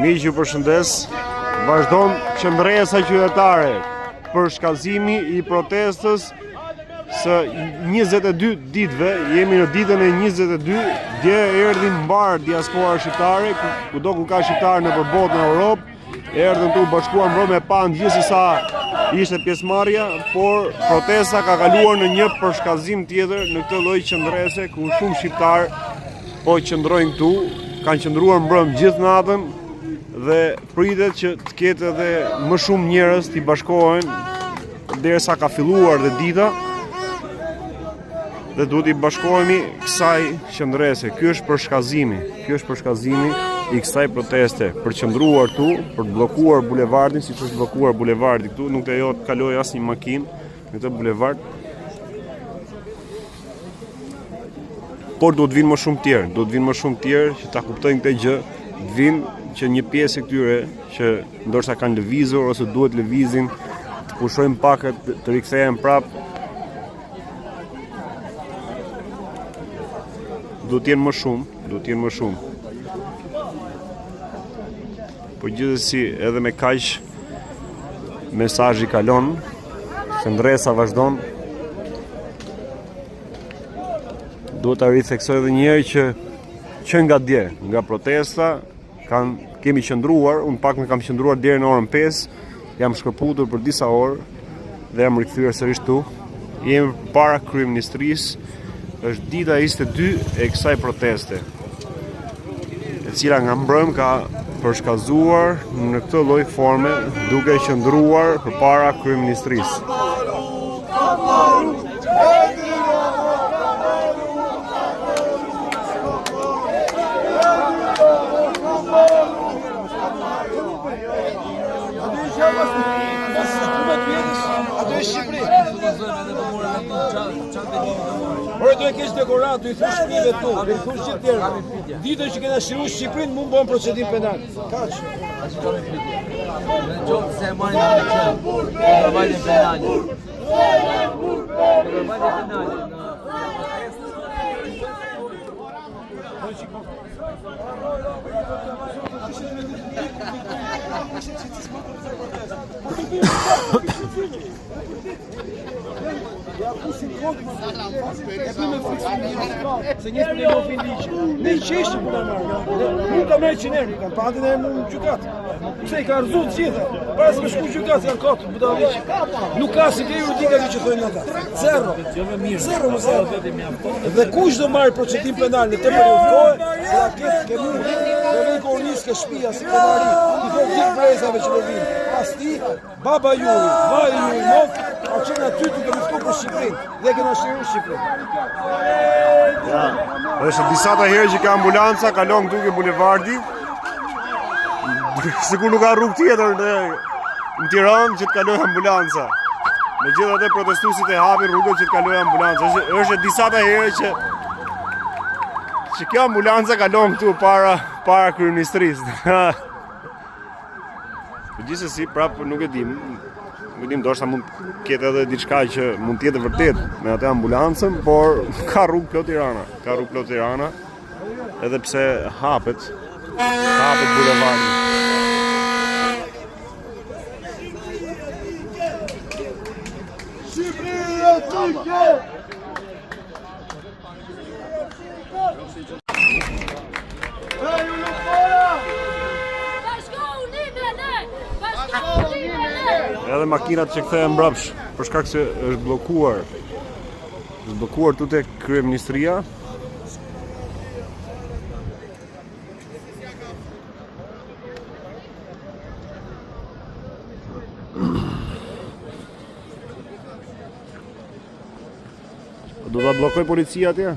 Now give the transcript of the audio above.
Miq, ju përshëndes. Vazhdon qendresa qytetare për shkallëzimi I protestës së 22 ditëve. Jemi në ditën e 22. Dje erdhi mbar diaspora shqiptare, kudo ku ka shqiptarë nëpër botë në Europë. Erdhën tu bashkuar mbrëmje e pan gjithsesi sa ishte pjesëmarrja, por protesta ka kaluar në një përshkallëzim tjetër në këtë lloj qendrese ku shumë shqiptar po qëndrojnë këtu, kanë qëndruar mbrëm gjithë natën dhe pritet që të ketë edhe më shumë njerëz të bashkohen derisa ka filluar dhe dita dhe duhet I bashkohemi kësaj qendrese. Ky është përshkallëzimi I kësaj proteste, për qëndruar tu, për të bllokuar bulevardin, siç është bllokuar bulevardi këtu, nuk lejohet të kalojë asnjë makinë në këtë bulevard. Por do të vinë më shumë tjerë, që ta kuptojnë këtë gjë, të vinë që një pjesë e këtyre që ndoshta kanë lëvizur ose duhet lëvizin, të pushojnë pak të rikthehen prap. Do të jenë më shumë. Po gjithsesi edhe me kaq mesazhi kalon, qendresa vazhdon. Duhet ta ritheksoj edhe një herë që nga dje, nga protesta, kemi qëndruar, unë pak më kam qëndruar deri në orën 5, jam shkëputur për disa orë dhe jam rikthyer sërish tu. Jemi para kryeministrisë, është dita 22 e kësaj proteste, e cila nga mbrëm ka përshkallëzuar në këtë lloj forme duke qëndruar përpara kryeministrisë. Ore do e kesh dekorat, do I thush shpive tu, do I thush që tjerë. Ditën që kena shiru Shqiprin, mu më bën procedim penal. Kaq. Në gjopë se marrin në qënë, në vajtën penali. Se njësë me ofin liqë. Ne I qeshtë që puna marrë. Nuk ka mërë që nërë, kanë patin e më në gjukatë. Pse I ka rëzut gjitha. Para se me shku gjukatë, kanë kotë, buda liqë. Nuk ka si kejë rudika që thojnë ata. Zero. Dhe kush do marrë procedim penal në temër e ufkojë, dhe ketë ke mu, dhe vej kornis ke shpia, si penari, I thojnë gjithë brezave që do vinë. Pas ti, baba juj, vaj juj, mok, a qenë aty të ke luftu për Shqiprin, dhe kena shqiru Shqiprin. Ja, është disa të herë që ka ambulanca, kalon këtu ke bulevardi, sikur nuk ka rrugë tjetër në Tiranë që të kalojë ambulanca. Megjithatë protestuesit e hapin rrugën që të kalojë ambulanca. Është disa të herë që kjo ambulanca kalon këtu para kryeministrisë. Gjithsesi prapë nuk e dim, ndoshta mund të ketë edhe diçka që mund të jetë vërtet me atë ambulancën, por ka rrugë plot Tirana, edhe pse hapet bulevardi. Edhe makinat që kthehen mbrapsh për shkak se është bllokuar tu tek kryeministria. Do ta bllokoj policia atje?